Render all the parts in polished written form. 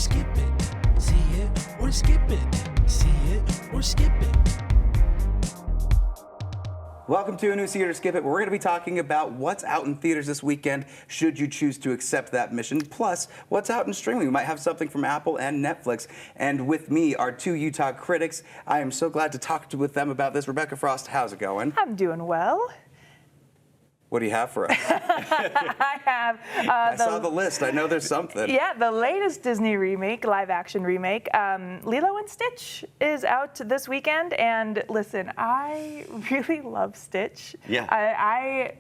skip it. See it or skip it. See it or skip it. Welcome to a new See It or Skip It, where we're going to be talking about what's out in theaters this weekend, should you choose to accept that mission, plus what's out in streaming. We might have something from Apple and Netflix. And with me are two Utah critics. I am so glad to talk with them about this. Rebecca Frost, how's it going? I'm doing well. What do you have for us? I have. I saw the list. I know there's something. Yeah, the latest Disney remake, live-action remake, Lilo and Stitch, is out this weekend. And listen, I really love Stitch. Yeah. I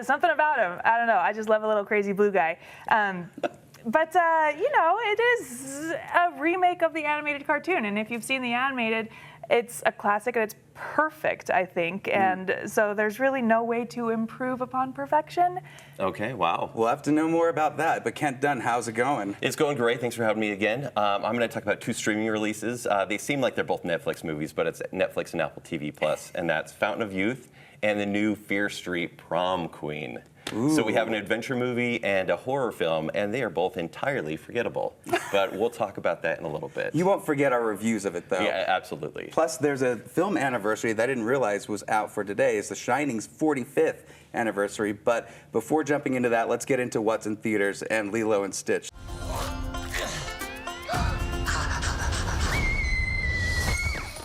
something about him. I don't know. I just love a little crazy blue guy. But, you know, it is a remake of the animated cartoon. And if you've seen the animated, it's a classic and it's perfect, I think. And so there's really no way to improve upon perfection. Okay, wow. We'll have to know more about that. But Kent Dunn, how's it going? It's going great. Thanks for having me again. I'm going to talk about two streaming releases. They seem like they're both Netflix movies, but it's Netflix and Apple TV Plus, and that's Fountain of Youth and the new Fear Street Prom Queen. Ooh. So we have an adventure movie and a horror film, and they are both entirely forgettable. But we'll talk about that in a little bit. You won't forget our reviews of it, though. Yeah, absolutely. Plus, there's a film anniversary that I didn't realize was out for today. It's The Shining's 45th anniversary. But before jumping into that, let's get into what's in theaters and Lilo and Stitch.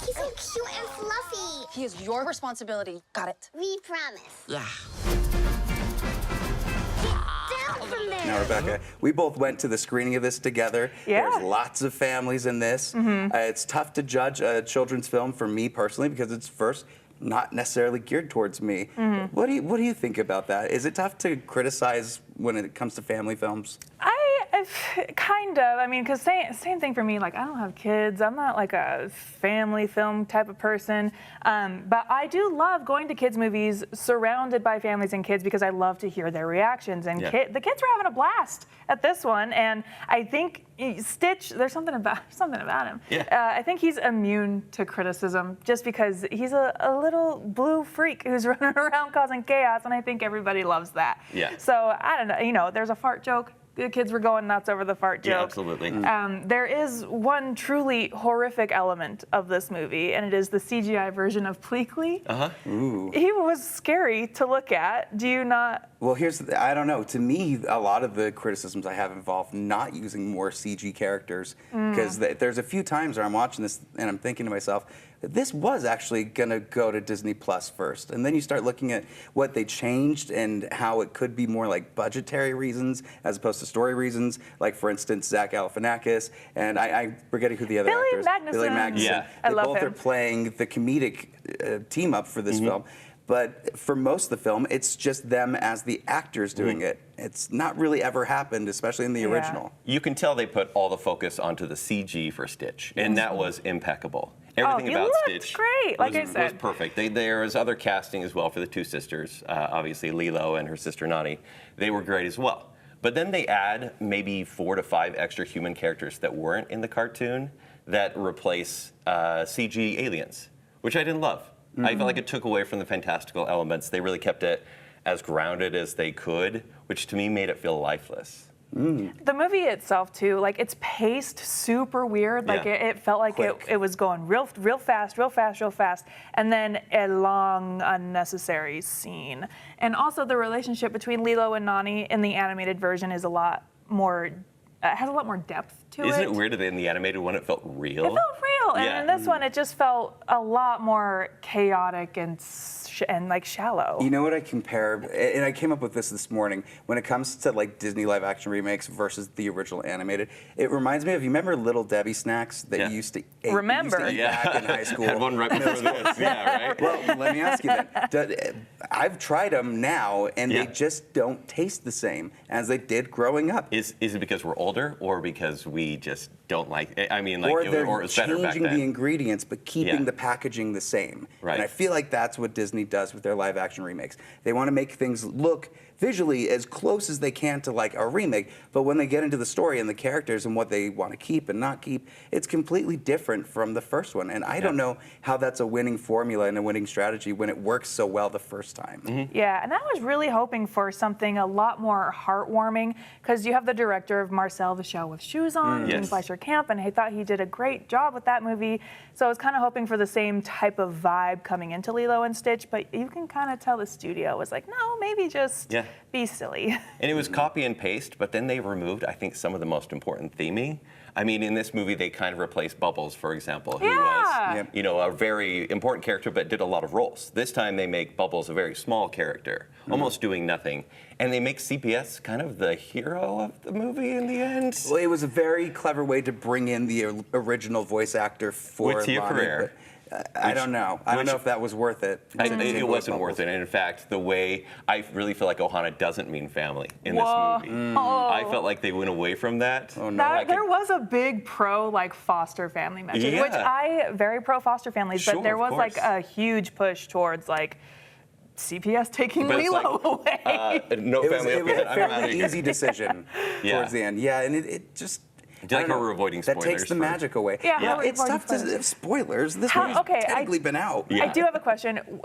He's so cute and fluffy. He is your responsibility. Got it. We promise. Yeah. Down from there. Now, Rebecca, we both went to the screening of this together. Yeah. There's lots of families in this. It's tough to judge a children's film for me personally because it's first not necessarily geared towards me. What do you think about that? Is it tough to criticize when it comes to family films? Kind of. I mean, because same thing for me. Like, I don't have kids. I'm not like a family film type of person. But I do love going to kids' movies surrounded by families and kids because I love to hear their reactions. And Yeah. the kids were having a blast at this one. And I think Stitch, there's something about him. Yeah. I think he's immune to criticism just because he's a little blue freak who's running around causing chaos. And I think everybody loves that. Yeah. So I don't know. You know, there's a fart joke. The kids were going nuts over the fart joke. Yeah, absolutely. There is one truly horrific element of this movie, and it is the CGI version of Pleakley. Ooh. He was scary to look at. Do you not? Well, I don't know. To me, a lot of the criticisms I have involve not using more CG characters because there's a few times where I'm watching this and I'm thinking to myself, this was actually going to go to Disney Plus first. And then you start looking at what they changed and how it could be more like budgetary reasons as opposed to story reasons. Like, for instance, Zach Galifianakis, and I'm forgetting who the other actor is. Billy Magnuson. Yeah. I They love both him. are playing the comedic team up for this film. But for most of the film, it's just them as the actors doing it. It's not really ever happened, especially in the original. You can tell they put all the focus onto the CG for Stitch, and that was impeccable. Everything he about looked Stitch great, like I said. was perfect. There was other casting as well for the two sisters. Obviously, Lilo and her sister Nani. They were great as well. But then they add maybe 4 to 5 extra human characters that weren't in the cartoon that replace CG aliens, which I didn't love. I felt like it took away from the fantastical elements. They really kept it as grounded as they could, which to me made it feel lifeless. The movie itself, too, like, it's paced super weird. Like, Yeah. it felt like it was going real fast, and then a long, unnecessary scene. And also, the relationship between Lilo and Nani in the animated version is a lot more, has a lot more depth to it. Isn't it weird that in the animated one it felt real? It felt real, and Yeah. in this one, it just felt a lot more chaotic and like shallow. You know what I compare, and I came up with this morning, when it comes to like Disney live action remakes versus the original animated, it reminds me of, you remember Little Debbie snacks that you used to eat, Remember. back in high school? Had one right before this. Yeah, right? Well, let me ask you then. I've tried them now, and they just don't taste the same as they did growing up. Is it because we're older, or because we just don't like? I mean, like, Or they're or it's better back changing then. the ingredients but keeping Yeah. the packaging the same. Right. And I feel like that's what Disney does with their live action remakes. They want to make things look visually as close as they can to like a remake. But when they get into the story and the characters and what they want to keep and not keep, it's completely different from the first one. And I don't know how that's a winning formula and a winning strategy when it works so well the first time. Yeah, and I was really hoping for something a lot more heartwarming, because you have the director of Marcel the Shell with Shoes On, Dean Fleischer Camp, and I thought he did a great job with that movie. So I was kind of hoping for the same type of vibe coming into Lilo and Stitch, but you can kind of tell the studio was like, no, maybe just be silly. And it was copy and paste, but then they removed, I think, some of the most important theming. I mean, in this movie, they kind of replaced Bubbles, for example, who was, you know, a very important character, but did a lot of roles. This time, they make Bubbles a very small character, almost doing nothing. And they make CPS kind of the hero of the movie in the end. Well, it was a very clever way to bring in the original voice actor for With Tia Lonnie, Carrere. I don't know. I don't know if that was worth it. It wasn't worth it. And in fact, the way I really feel like Ohana doesn't mean family in this movie. I felt like they went away from that. Oh, no. There was a big pro like foster family message, which I very pro foster families, but there was like a huge push towards like CPS taking Lilo away. No family. It was a fairly easy decision towards the end. Yeah, and it just. Like how we're avoiding spoilers. That takes the magic away. Yeah, it's tough to spoilers. This movie's technically been out. I do have a question.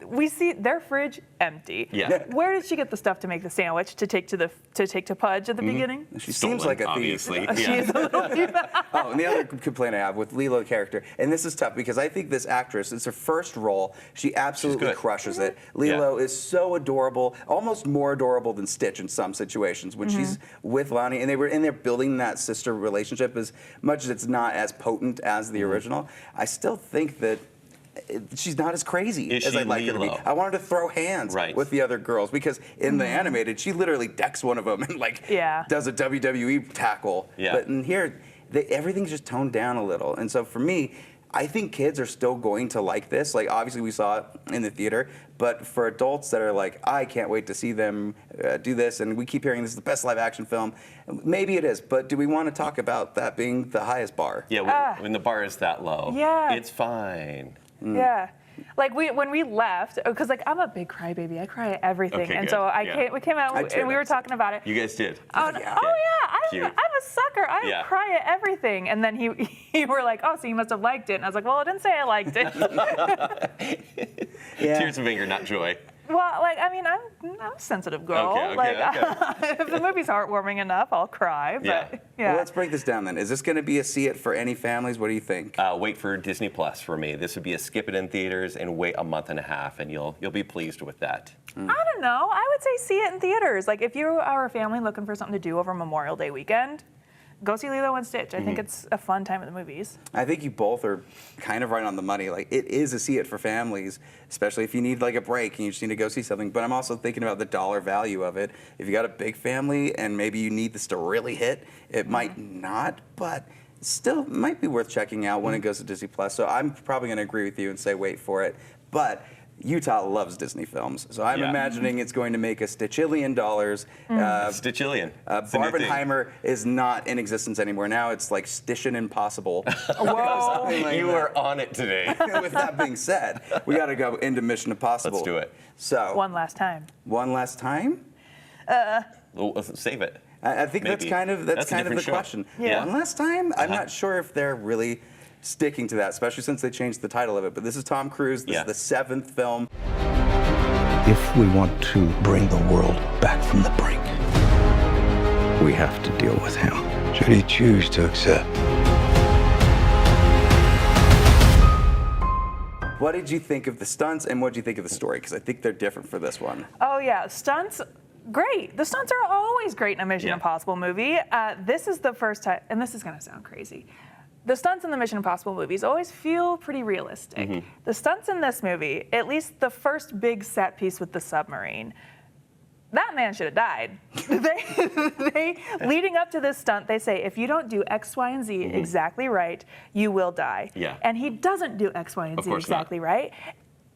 We see their fridge empty. Yeah. Where did she get the stuff to make the sandwich to take to Pudge at the beginning? She seems like a thief. Obviously. She is a little thief. Oh, and the other complaint I have with Lilo character, and this is tough because I think this actress, it's her first role. She absolutely crushes it. Lilo is so adorable, almost more adorable than Stitch in some situations when she's with Lonnie, and they're building that sister relationship as much as it's not as potent as the original. I still think that she's not as crazy as I'd like her to be. I want her to throw hands with the other girls because in the animated, she literally decks one of them and does a WWE tackle. But in here, everything's just toned down a little. And so for me, I think kids are still going to like this. Like, obviously, we saw it in the theater. But for adults that are like, I can't wait to see them do this, and we keep hearing this is the best live-action film, maybe it is. But do we want to talk about that being the highest bar? Yeah, when the bar is that low, it's fine. Yeah. Like when we left, because like I'm a big crybaby, I cry at everything, Okay, and good. so we came out and we were talking about it. You guys did. I'm a sucker. I cry at everything, and then you were like, oh, so you must have liked it, and I was like, well, I didn't say I liked it. Tears of anger, not joy. Well, like, I mean, I'm a sensitive girl. If the movie's heartwarming enough, I'll cry. But Well, let's break this down then. Is this going to be a see it for any families? What do you think? Wait for Disney Plus for me. This would be a skip it in theaters and wait a month and a half, and you'll be pleased with that. I don't know. I would say see it in theaters. Like, if you are a family looking for something to do over Memorial Day weekend, go see Lilo and Stitch. I think it's a fun time at the movies. I think you both are kind of right on the money. Like, it is a see it for families, especially if you need like a break and you just need to go see something. But I'm also thinking about the dollar value of it. If you got a big family and maybe you need this to really hit, it might not, but still might be worth checking out when it goes to Disney Plus. So I'm probably going to agree with you and say wait for it. But Utah loves Disney films, so I'm imagining it's going to make a Stitchillion dollars. Stitchillion. Barbenheimer is not in existence anymore. Now it's like Stitchin' Impossible. Whoa. Like you are on it today. With that being said, we got to go into Mission Impossible. Let's do it. So One last time. One last time? Well, let's save it. I think Maybe. that's kind of the show. question. Yeah. One last time? I'm not sure if they're really sticking to that, especially since they changed the title of it. But this is Tom Cruise. This is the 7th film. If we want to bring the world back from the brink, we have to deal with him. Should he choose to accept? What did you think of the stunts and what did you think of the story? Because I think they're different for this one. Oh, yeah. Stunts, great. The stunts are always great in a Mission Impossible movie. This is the first time, and this is going to sound crazy. The stunts in the Mission Impossible movies always feel pretty realistic. The stunts in this movie, at least the first big set piece with the submarine, that man should have died. they leading up to this stunt, they say, if you don't do X, Y, and Z exactly right, you will die. Yeah. And he doesn't do X, Y, and Z exactly right.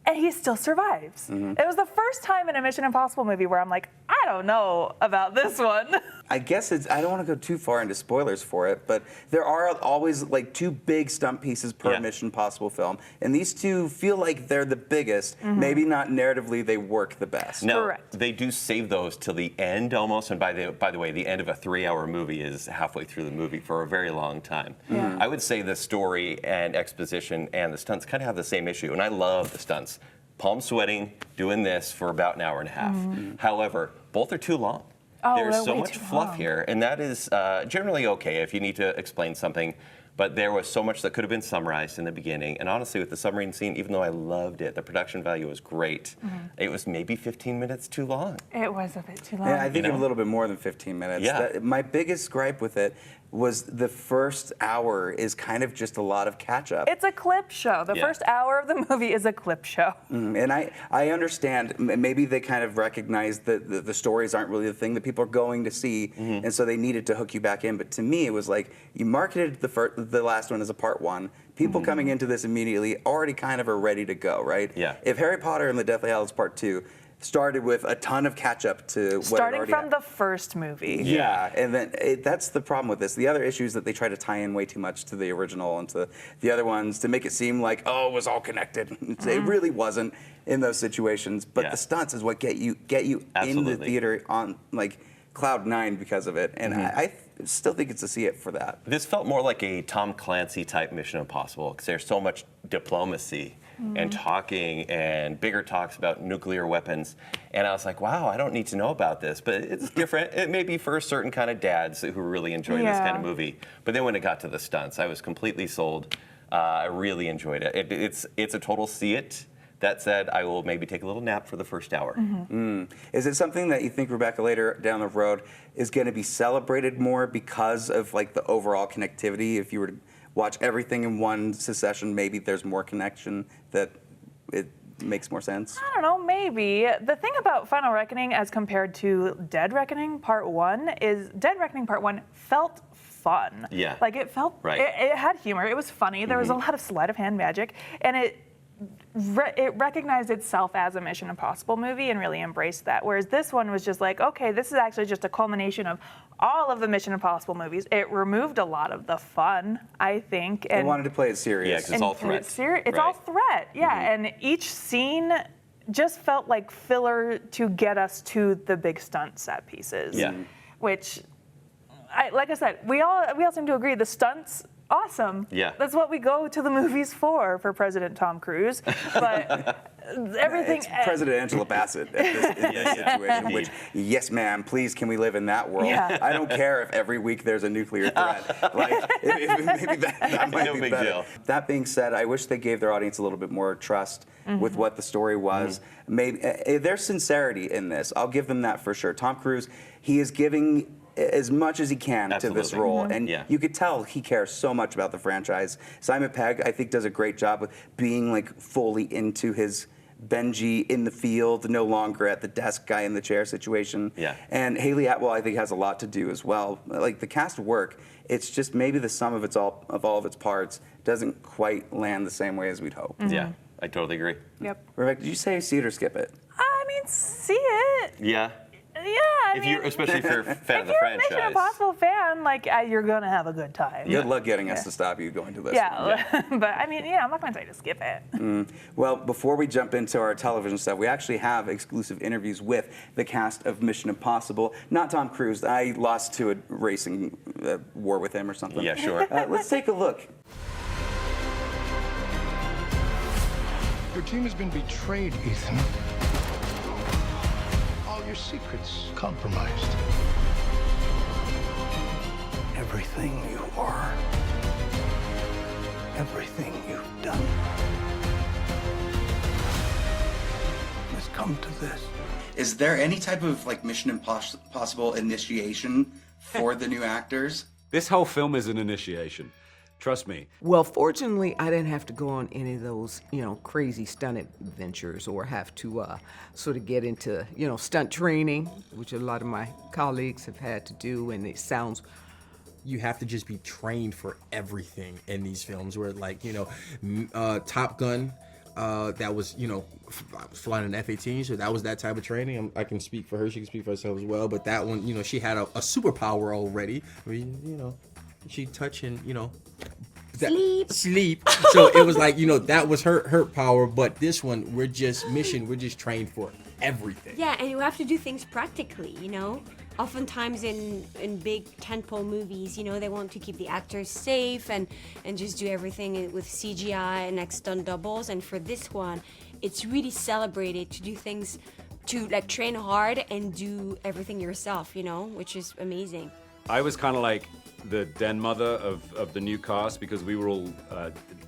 and he still survives. It was the first time in a Mission Impossible movie where I'm like, I don't know about this one. I guess I don't want to go too far into spoilers for it, but there are always like 2 big stunt pieces per Mission Impossible film, and these 2 feel like they're the biggest. Maybe not narratively, they work the best. No, Correct. they do save those till the end almost, and by the way, the end of a 3-hour movie is halfway through the movie for a very long time. I would say the story and exposition and the stunts kind of have the same issue, and I love the stunts. Palm sweating, doing this for about an hour and a half. However, both are too long. Oh, There's they're so way much too fluff long. here, and that is generally okay if you need to explain something. But there was so much that could have been summarized in the beginning. And honestly, with the submarine scene, even though I loved it, the production value was great. It was maybe 15 minutes too long. It was a bit too long. Yeah, I think You know? a little bit more than 15 minutes. Yeah. My biggest gripe with it was the first hour is kind of just a lot of catch up. It's a clip show. The Yeah. first hour of the movie is a clip show. And I understand, maybe they kind of recognize that the stories aren't really the thing that people are going to see, and so they needed to hook you back in. But to me, it was like you marketed the last one as a part 1. People coming into this immediately already kind of are ready to go, right? Yeah. If Harry Potter and the Deathly Hallows Part 2 started with a ton of catch up to what it Starting already from had. the first movie. Yeah, and then that's the problem with this. The other issue is that they try to tie in way too much to the original and to the other ones to make it seem like, oh, it was all connected. It really wasn't in those situations. But the stunts is what get you in the Absolutely. theater on like cloud 9 because of it. And I still think it's a see it for that. This felt more like a Tom Clancy type Mission Impossible because there's so much diplomacy and talking and bigger talks about nuclear weapons. And I was like, wow, I don't need to know about this, but it's different. It may be for a certain kind of dads who really enjoy this kind of movie. But then when it got to the stunts, I was completely sold. I really enjoyed it. It's a total see it. That said, I will maybe take a little nap for the first hour. Is it something that you think, Rebecca, later down the road is going to be celebrated more because of like the overall connectivity? If you were to watch everything in one succession, maybe there's more connection that it makes more sense? I don't know, maybe. The thing about Final Reckoning as compared to Dead Reckoning Part 1 is Dead Reckoning Part 1 felt fun. Yeah. Like it felt, Right. it had humor, it was funny, there was a lot of sleight of hand magic, and it recognized itself as a Mission Impossible movie and really embraced that. Whereas this one was just like, okay, this is actually just a culmination of all of the Mission Impossible movies. It removed a lot of the fun, I think. They wanted to play it serious. Yeah, 'cause it's all threat. It's all threat, yeah. And each scene just felt like filler to get us to the big stunt set pieces. Yeah. Which, like I said, we all seem to agree the stunts. Awesome. Yeah. That's what we go to the movies for President Tom Cruise. But everything. It's President Angela Bassett in this situation, which, yes, ma'am, please, can we live in that world? Yeah. I don't care if every week there's a nuclear threat. Like, maybe that might No be big better. deal. That being said, I wish they gave their audience a little bit more trust with what the story was. Maybe there's sincerity in this. I'll give them that for sure. Tom Cruise, he is giving as much as he can to this Absolutely. role, and Yeah. you could tell he cares so much about the franchise. Simon Pegg, I think, does a great job with being like fully into his Benji in the field, no longer at the desk guy in the chair situation. Yeah. And Hayley Atwell, I think, has a lot to do as well. Like the cast work, it's just maybe the sum of all of its parts doesn't quite land the same way as we'd hope. Yeah, I totally agree. Yep. Rebecca, did you say see it or skip it? I mean, see it. Yeah. Yeah. If you're, especially if you're a fan of the if you're franchise. a Mission Impossible fan, like you're gonna have a good time. Good luck getting us to stop you going to this one. Yeah, but I mean, I'm not gonna tell you to skip it. Well, before we jump into our television stuff, we actually have exclusive interviews with the cast of Mission Impossible. Not Tom Cruise. I lost to a racing war with him or something. Yeah, sure. Let's take a look. Your team has been betrayed, Ethan. All your secrets compromised. Everything you are, everything you've done has come to this. Is there any type of like Mission Impossible initiation for the new actors? This whole film is an initiation. Trust me. Well, fortunately, I didn't have to go on any of those, crazy stunt adventures or have to sort of get into, stunt training, which a lot of my colleagues have had to do, and it sounds. You have to just be trained for everything in these films where, like, Top Gun, that was, I was flying an F-18, so that was that type of training. I can speak for her, she can speak for herself as well, but that one, she had a superpower already. I mean, she touching, sleep. So it was like, that was her power, but this one, we're just trained for everything. Yeah, and you have to do things practically, Oftentimes in big tentpole movies, they want to keep the actors safe and just do everything with CGI and like stunt doubles. And for this one, it's really celebrated to do things, to like train hard and do everything yourself, which is amazing. I was kind of like the den mother of the new cast because we were all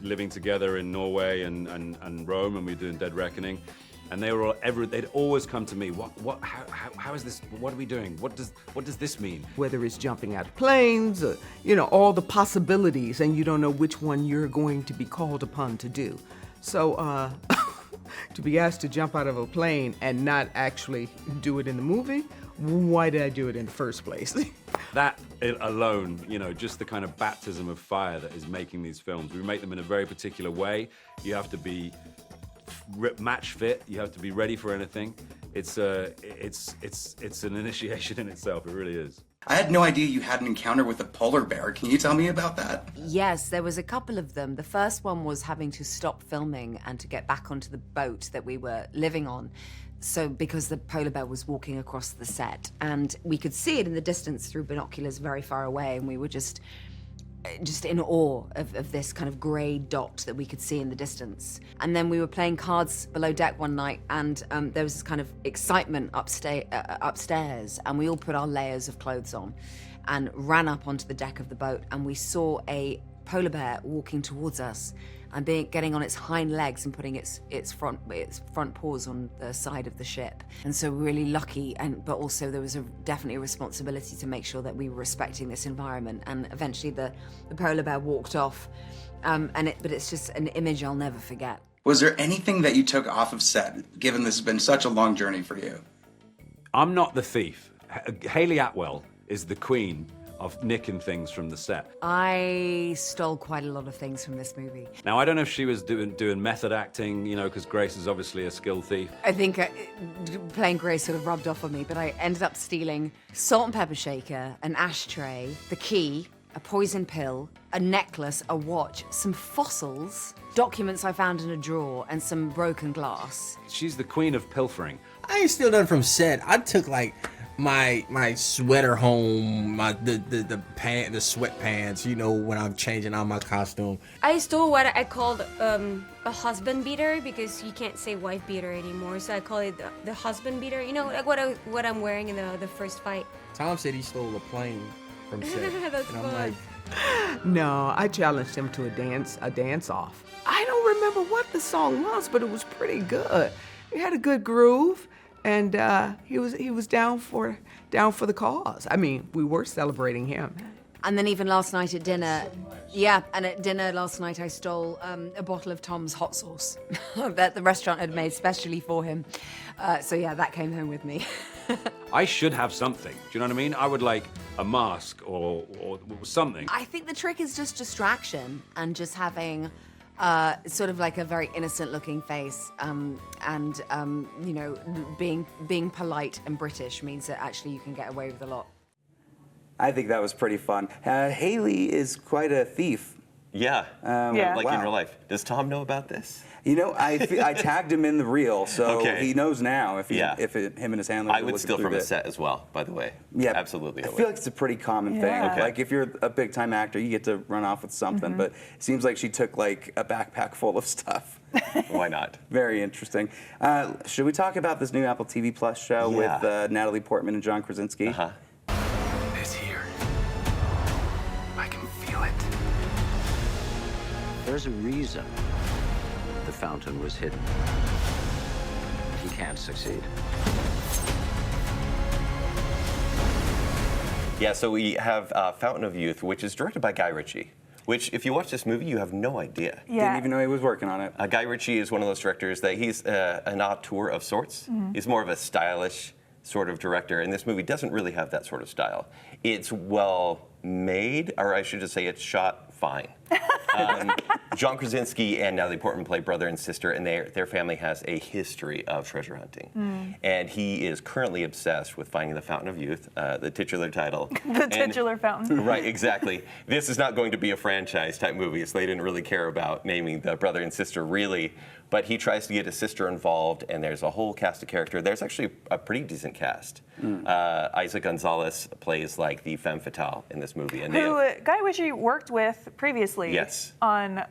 living together in Norway and Rome, and we were doing Dead Reckoning. And they were all they'd always come to me. How is this? What are we doing? What does this mean? Whether it's jumping out of planes, or, all the possibilities, and you don't know which one you're going to be called upon to do. So to be asked to jump out of a plane and not actually do it in the movie, why did I do it in the first place? That alone, just the kind of baptism of fire that is making these films. We make them in a very particular way. You have to be match fit. You have to be ready for anything. It's an initiation in itself. It really is. I had no idea you had an encounter with a polar bear. Can you tell me about that? Yes, there was a couple of them. The first one was having to stop filming and to get back onto the boat that we were living on. So because the polar bear was walking across the set, and we could see it in the distance through binoculars very far away, and we were just in awe of this kind of grey dot that we could see in the distance. And then we were playing cards below deck one night, and there was this kind of excitement upstairs, and we all put our layers of clothes on and ran up onto the deck of the boat, and we saw a polar bear walking towards us and getting on its hind legs and putting its front paws on the side of the ship. And so we're really lucky, but also there was definitely a responsibility to make sure that we were respecting this environment. And eventually the polar bear walked off, but it's just an image I'll never forget. Was there anything that you took off of set, given this has been such a long journey for you? I'm not the thief. Hayley Atwell is the queen of nicking things from the set. I stole quite a lot of things from this movie. Now, I don't know if she was doing method acting, because Grace is obviously a skilled thief. I think playing Grace sort of rubbed off on me, but I ended up stealing salt and pepper shaker, an ashtray, the key, a poison pill, a necklace, a watch, some fossils, documents I found in a drawer, and some broken glass. She's the queen of pilfering. I ain't steal nothing from set. I took my sweater home, the sweatpants, when I'm changing out my costume. I stole what I called a husband beater, because you can't say wife beater anymore, so I call it the husband beater. Like what I'm wearing in the first fight. Tom said he stole a plane from set. That's and fun. I'm like, No, I challenged him to a dance off. I don't remember what the song was, but it was pretty good. It had a good groove. And he was down for the cause. I mean, we were celebrating him. And then even last night at dinner, at dinner last night I stole a bottle of Tom's hot sauce that the restaurant had made specially for him. So that came home with me. I should have something. Do you know what I mean? I would like a mask or something. I think the trick is just distraction and just having sort of like a very innocent-looking face, and being polite and British means that actually you can get away with a lot. I think that was pretty fun. Hayley is quite a thief. Yeah. Like wow. in real life. Does Tom know about this? I tagged him in the reel, so Okay. he knows now if him and his handler. I would steal from a set as well, by the way. Yeah, absolutely. I feel like it's a pretty common thing. Okay. Like if you're a big time actor, you get to run off with something. But it seems like she took like a backpack full of stuff. Why not? Very interesting. Should we talk about this new Apple TV Plus show with Natalie Portman and John Krasinski? It's here. I can feel it. There's a reason the fountain was hidden. He can't succeed. Yeah, so we have Fountain of Youth, which is directed by Guy Ritchie, which, if you watch this movie, you have no idea. Didn't even know he was working on it. Guy Ritchie is one of those directors that he's an auteur of sorts. He's more of a stylish sort of director, and this movie doesn't really have that sort of style. It's well made, or I should just say it's shot fine. John Krasinski and Natalie Portman play brother and sister, and their family has a history of treasure hunting. And he is currently obsessed with finding the Fountain of Youth, the titular title. The titular fountain. Right, exactly. This is not going to be a franchise type movie, so they didn't really care about naming the brother and sister really. But he tries to get his sister involved, and there's a whole cast of characters. There's actually a pretty decent cast. Isaac Gonzalez plays like the femme fatale in this movie. And Who Guy Ritchie worked with previously on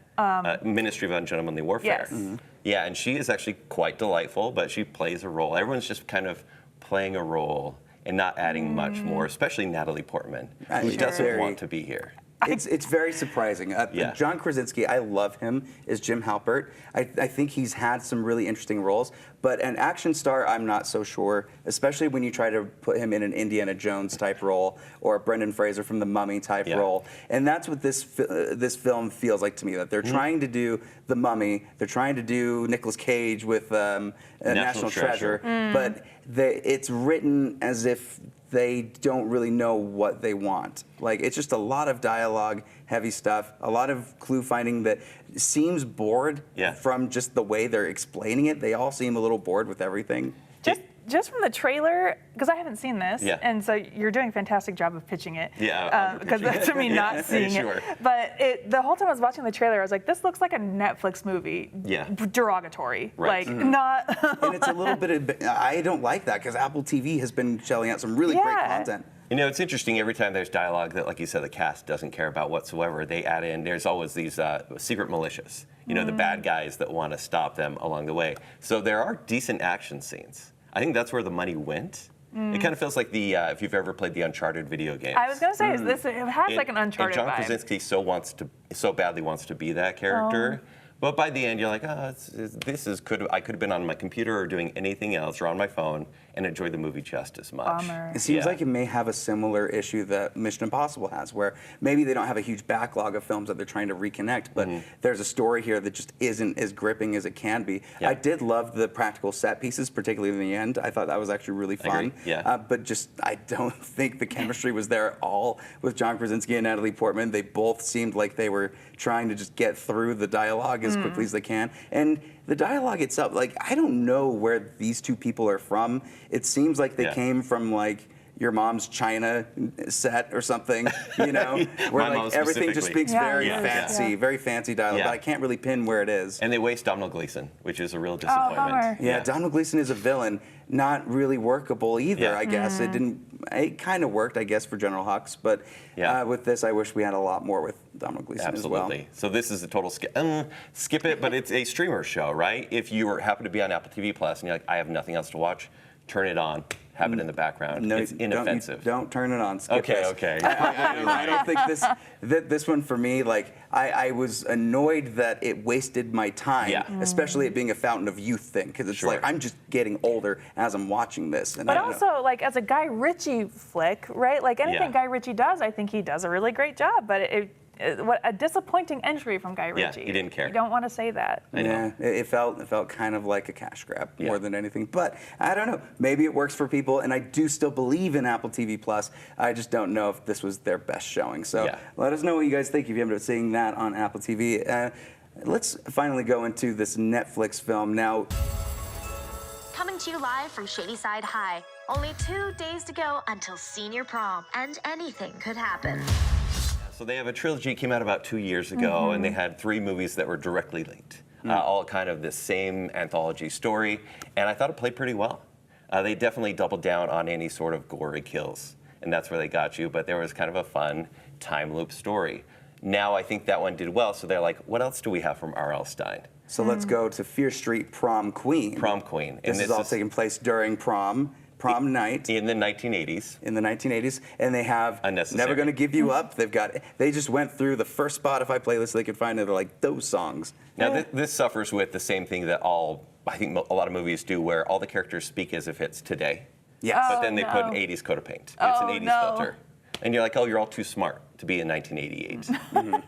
Ministry of Ungentlemanly Warfare. Yes. Yeah, and she is actually quite delightful, but she plays a role. Everyone's just kind of playing a role and not adding much more, especially Natalie Portman, who doesn't want to be here. It's very surprising. John Krasinski, I love him as Jim Halpert. I think he's had some really interesting roles, but an action star, I'm not so sure, especially when you try to put him in an Indiana Jones type role or a Brendan Fraser from The Mummy type role. And that's what this film feels like to me, that they're trying to do The Mummy, they're trying to do Nicolas Cage with National Treasure, but it's written as if they don't really know what they want. Like, it's just a lot of dialogue, heavy stuff, a lot of clue finding that seems bored from just the way they're explaining it. They all seem a little bored with everything. Just from the trailer, because I haven't seen this, and so you're doing a fantastic job of pitching it. Because that's to me not seeing it. But the whole time I was watching the trailer, I was like, this looks like a Netflix movie. Derogatory. Right. Like, not. And it's a little bit of, I don't like that, because Apple TV has been shelling out some really great content. You know, it's interesting, every time there's dialogue that, like you said, the cast doesn't care about whatsoever, they add in, there's always these secret militias, you know, the bad guys that want to stop them along the way. So there are decent action scenes. I think that's where the money went. It kind of feels like the, if you've ever played the Uncharted video games. I was going to say, it has like an Uncharted and John vibe. Krasinski so badly wants to be that character. But by the end, you're like, I could have been on my computer or doing anything else or on my phone and enjoyed the movie just as much. Bummer. It seems like it may have a similar issue that Mission Impossible has, where maybe they don't have a huge backlog of films that they're trying to reconnect, but there's a story here that just isn't as gripping as it can be. I did love the practical set pieces, particularly in the end. I thought that was actually really fun. But just, I don't think the chemistry was there at all with John Krasinski and Natalie Portman. They both seemed like they were trying to just get through the dialogue as quickly as they can. And the dialogue itself, like, I don't know where these two people are from. It seems like they came from, like, your mom's China set or something, you know, where like everything just speaks very fancy dialogue, but I can't really pin where it is. And they waste Domhnall Gleeson, which is a real disappointment. Domhnall Gleeson is a villain, not really workable either, I guess. It kind of worked, I guess, for General Hux, but with this, I wish we had a lot more with Domhnall Gleeson as well. So this is a total skip it, but it's a streamer show, right? If you happen to be on Apple TV Plus and you're like, I have nothing else to watch, turn it on. Have it in the background. No, it's inoffensive. Don't turn it on. Skip this. Okay. I don't think this one for me. Like I was annoyed that it wasted my time, especially it being a fountain of youth thing, because it's like I'm just getting older as I'm watching this. And but also, like as a Guy Ritchie flick, right? Like anything Guy Ritchie does, I think he does a really great job. But what a disappointing entry from Guy Ritchie. Yeah, he didn't care. You don't want to say that. Yeah, it felt kind of like a cash grab more than anything. But I don't know. Maybe it works for people, and I do still believe in Apple TV Plus. I just don't know if this was their best showing. So let us know what you guys think if you ended up seeing that on Apple TV. Let's finally go into this Netflix film now. Coming to you live from Shadyside High. Only 2 days to go until senior prom, and anything could happen. So they have a trilogy, came out about 2 years ago, and they had 3 movies that were directly linked. All kind of the same anthology story, and I thought it played pretty well. They definitely doubled down on any sort of gory kills, and that's where they got you, but there was kind of a fun time loop story. Now I think that one did well, so they're like, what else do we have from R.L. Stine? So let's go to Fear Street Prom Queen. Prom Queen. This is all taking place during prom night. In the 1980s. In the 1980s. And they have Never Gonna Give You Up. They just went through the first Spotify playlist they could find, and they're like, those songs. Now, this suffers with the same thing that I think a lot of movies do, where all the characters speak as if it's today. Yes. But then they put an 80s coat of paint. It's an 80s filter. And you're like, oh, you're all too smart to be in 1988.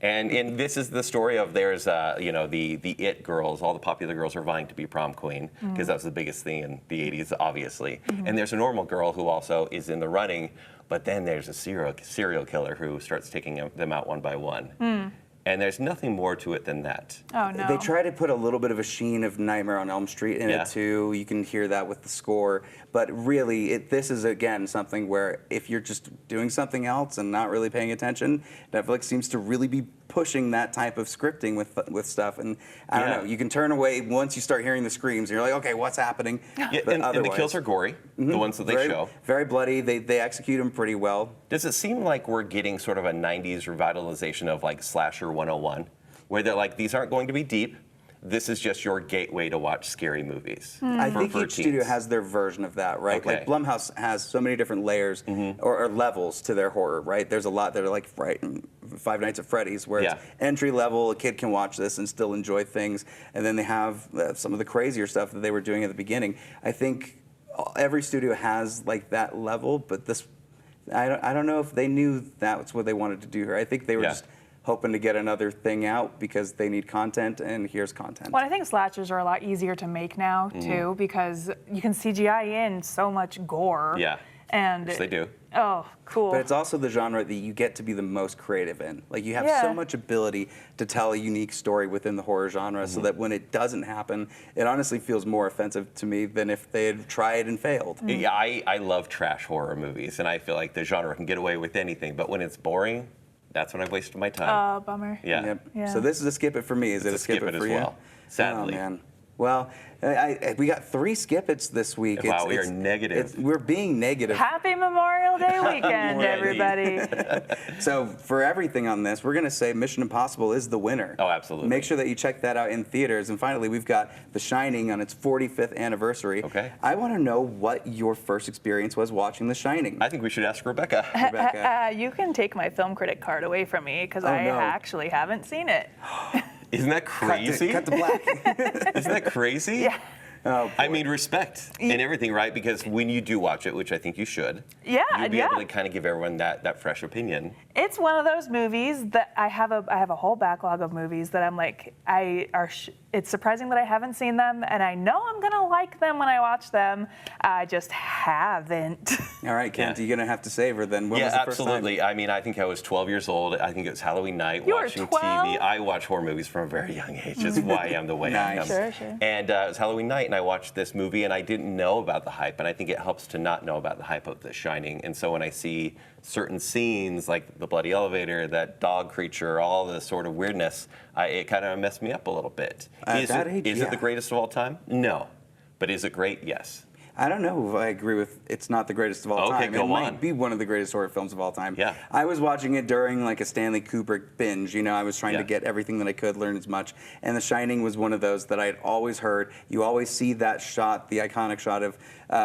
And this is the story of there's, the it girls, all the popular girls are vying to be prom queen, because that was the biggest thing in the 80s, obviously. And there's a normal girl who also is in the running, but then there's a serial killer who starts taking them out one by one. And there's nothing more to it than that. Oh, no. They try to put a little bit of a sheen of Nightmare on Elm Street in it, too. You can hear that with the score. But really, this is, again, something where if you're just doing something else and not really paying attention, Netflix seems to really be pushing that type of scripting with stuff. And I don't know, you can turn away once you start hearing the screams. And you're like, okay, what's happening? Yeah, and the kills are gory, the ones that they show. Very bloody. They execute them pretty well. Does it seem like we're getting sort of a 90s revitalization of like Slasher 101, where they're like, these aren't going to be deep. This is just your gateway to watch scary movies. I think each studio has their version of that, right? Okay. Like Blumhouse has so many different layers or levels to their horror, right? There's a lot that are like Five Nights at Freddy's, where it's entry level, a kid can watch this and still enjoy things. And then they have some of the crazier stuff that they were doing at the beginning. I think every studio has like that level, but this, I don't know if they knew that's what they wanted to do here. I think they were just hoping to get another thing out because they need content, and here's content. Well, I think slashers are a lot easier to make now, too, because you can CGI in so much gore. Yeah, and yes, they do. Oh, cool. But it's also the genre that you get to be the most creative in. Like, you have so much ability to tell a unique story within the horror genre, so that when it doesn't happen, it honestly feels more offensive to me than if they had tried and failed. Yeah, I love trash horror movies, and I feel like the genre can get away with anything, but when it's boring, that's when I've wasted my time. Oh, bummer. Yeah. Yeah. So this is a skip it for me. Is it a skip it for as you? well, sadly. Oh, man. Well, we got 3 skip-its this week. Wow, we are negative. We're being negative. Happy Memorial Day weekend, everybody. So for everything on this, we're going to say Mission Impossible is the winner. Oh, absolutely. Make sure that you check that out in theaters. And finally, we've got The Shining on its 45th anniversary. Okay. I want to know what your first experience was watching The Shining. I think we should ask Rebecca. You can take my film critic card away from me, because I actually haven't seen it. Isn't that crazy? Cut to black. Isn't that crazy? Yeah. Oh, I mean, respect and everything, right? Because when you do watch it, which I think you should, you'll be able to kind of give everyone that fresh opinion. It's one of those movies that I have a whole backlog of movies that I'm like, it's surprising that I haven't seen them, and I know I'm gonna like them when I watch them. I just haven't. All right, Kent, you're gonna have to save her then. When was the first absolutely. time? I mean, I think I was 12 years old. I think it was Halloween night, You were watching 12? TV. I watch horror movies from a very young age. That's why I am the way I am. Sure. And it was Halloween night, and I watched this movie, and I didn't know about the hype, and I think it helps to not know about the hype of The Shining. And so when I see certain scenes, like the bloody elevator, that dog creature, all the sort of weirdness, it kind of messed me up a little bit. Is it the greatest of all time? No. But is it great? Yes. I don't know if I agree with it's not the greatest of all time. Go it might be one of the greatest horror films of all time. Yeah. I was watching it during like a Stanley Kubrick binge. You know, I was trying to get everything that I could, learn as much. And The Shining was one of those that I had always heard. You always see that shot, the iconic shot of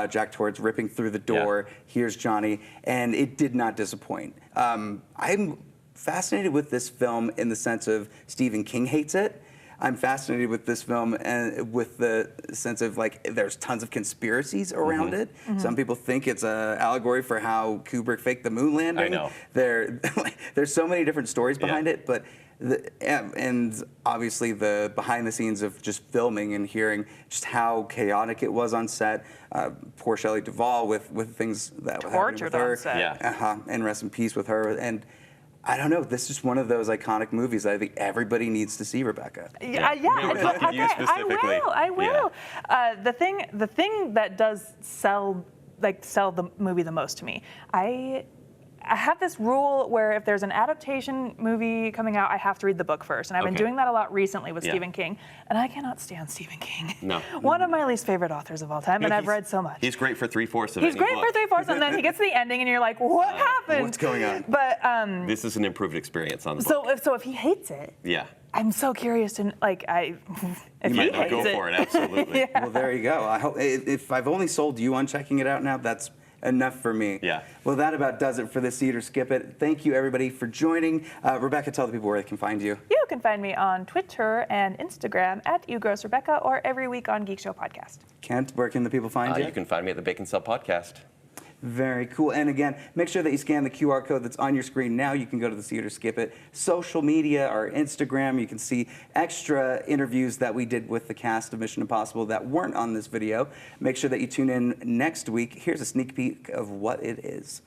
Jack Torrance ripping through the door. Here's Johnny. And it did not disappoint. I'm fascinated with this film in the sense of Stephen King hates it. I'm fascinated with this film and with the sense of like there's tons of conspiracies around it. Some people think it's an allegory for how Kubrick faked the moon landing. I know. There's so many different stories behind it, but and obviously the behind the scenes of just filming and hearing just how chaotic it was on set. Poor Shelley Duvall with things that were happening with her. On set. And rest in peace with her. And I don't know. This is one of those iconic movies that I think everybody needs to see, Rebecca. Yeah. We're talking to you specifically. I will. The thing that does sell the movie the most to me, I have this rule where if there's an adaptation movie coming out, I have to read the book first. And I've been doing that a lot recently with Stephen King. And I cannot stand Stephen King. No. One of my least favorite authors of all time, and I've read so much. He's great for 3/4 of He's great for 3/4, and then he gets to the ending, and you're like, what happened? What's going on? But this is an improved experience on the book. So if he hates it, I'm so curious to if you might he not hates go it. for it, absolutely. Well, there you go. I hope if I've only sold you on checking it out now, that's enough for me. Yeah. Well, that about does it for this Eat or Skip It. Thank you, everybody, for joining. Rebecca, tell the people where they can find you. You can find me on Twitter and Instagram at YouGrossRebecca or every week on Geek Show Podcast. Kent, where can the people find you? You can find me at the Bacon Sub Podcast. Very cool. And again, make sure that you scan the QR code that's on your screen now. You can go to the See It or Skip It social media, our Instagram. You can see extra interviews that we did with the cast of Mission Impossible that weren't on this video. Make sure that you tune in next week. Here's a sneak peek of what it is.